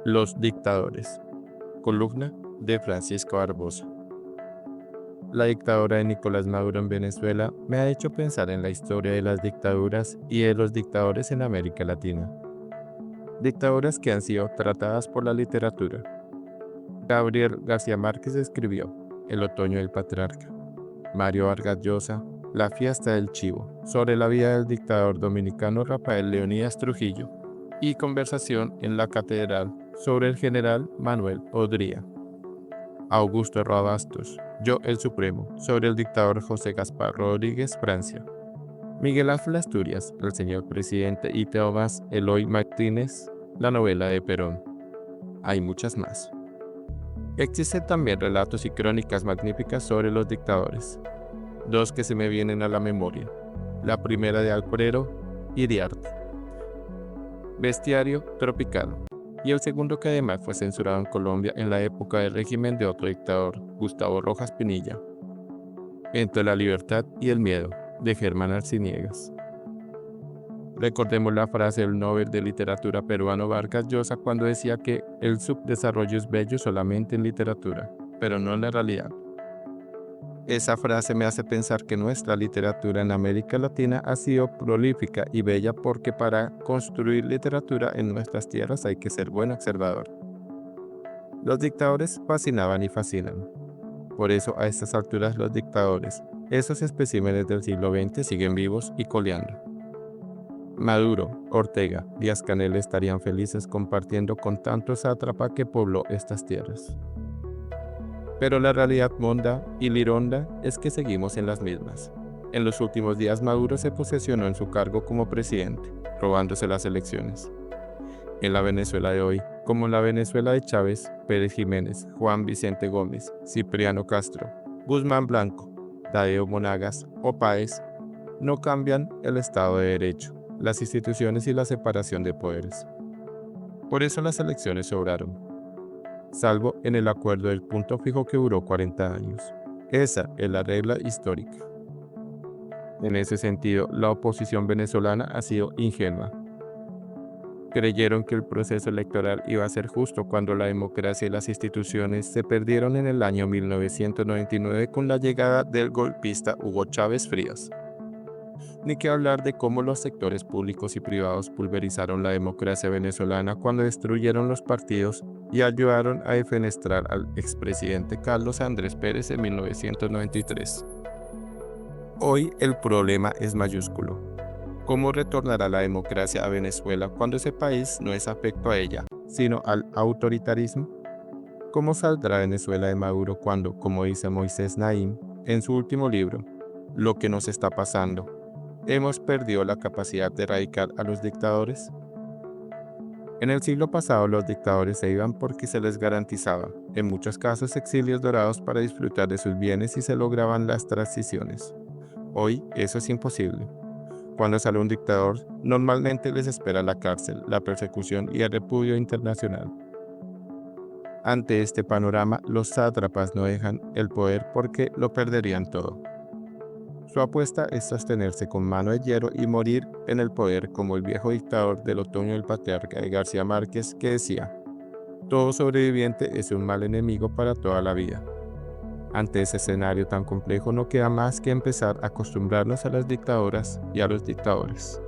Los dictadores. Columna de Francisco Barbosa. La dictadura de Nicolás Maduro en Venezuela me ha hecho pensar en la historia de las dictaduras y de los dictadores en América Latina. Dictaduras que han sido tratadas por la literatura. Gabriel García Márquez escribió El otoño del patriarca. Mario Vargas Llosa, La fiesta del chivo, sobre la vida del dictador dominicano Rafael Leónidas Trujillo, y Conversación en la catedral sobre el general Manuel Odría. Augusto Roa-Bastos, Yo el Supremo, sobre el dictador José Gaspar Rodríguez, Francia. Miguel Ángel Asturias, El señor presidente, y Tomás Eloy Martínez, La novela de Perón. Hay muchas más. Existen también relatos y crónicas magníficas sobre los dictadores. Dos que se me vienen a la memoria. La primera de Alforero y Iriarte. Bestiario tropical. Y el segundo, que además fue censurado en Colombia en la época del régimen de otro dictador, Gustavo Rojas Pinilla. Entre la libertad y el miedo, de Germán Arciniegas. Recordemos la frase del Nobel de Literatura peruano Vargas Llosa cuando decía que el subdesarrollo es bello solamente en literatura, pero no en la realidad. Esa frase me hace pensar que nuestra literatura en América Latina ha sido prolífica y bella porque para construir literatura en nuestras tierras hay que ser buen observador. Los dictadores fascinaban y fascinan. Por eso a estas alturas los dictadores, esos especímenes del siglo XX, siguen vivos y coleando. Maduro, Ortega, Díaz-Canel estarían felices compartiendo con tanto sátrapa que pobló estas tierras. Pero la realidad monda y lironda es que seguimos en las mismas. En los últimos días Maduro se posesionó en su cargo como presidente, robándose las elecciones. En la Venezuela de hoy, como en la Venezuela de Chávez, Pérez Jiménez, Juan Vicente Gómez, Cipriano Castro, Guzmán Blanco, Tadeo Monagas o Páez, no cambian el Estado de Derecho, las instituciones y la separación de poderes. Por eso las elecciones sobraron, salvo en el acuerdo del punto fijo que duró 40 años. Esa es la regla histórica. En ese sentido, la oposición venezolana ha sido ingenua. Creyeron que el proceso electoral iba a ser justo cuando la democracia y las instituciones se perdieron en el año 1999 con la llegada del golpista Hugo Chávez Frías. Ni que hablar de cómo los sectores públicos y privados pulverizaron la democracia venezolana cuando destruyeron los partidos y ayudaron a defenestrar al expresidente Carlos Andrés Pérez en 1993. Hoy el problema es mayúsculo. ¿Cómo retornará la democracia a Venezuela cuando ese país no es afecto a ella, sino al autoritarismo? ¿Cómo saldrá Venezuela de Maduro cuando, como dice Moisés Naim en su último libro, Lo que nos está pasando, hemos perdido la capacidad de erradicar a los dictadores? En el siglo pasado los dictadores se iban porque se les garantizaba, en muchos casos, exilios dorados para disfrutar de sus bienes y se lograban las transiciones. Hoy eso es imposible. Cuando sale un dictador, normalmente les espera la cárcel, la persecución y el repudio internacional. Ante este panorama, los sátrapas no dejan el poder porque lo perderían todo. Su apuesta es sostenerse con mano de hierro y morir en el poder como el viejo dictador del otoño del patriarca de García Márquez que decía: todo sobreviviente es un mal enemigo para toda la vida. Ante ese escenario tan complejo no queda más que empezar a acostumbrarnos a las dictaduras y a los dictadores.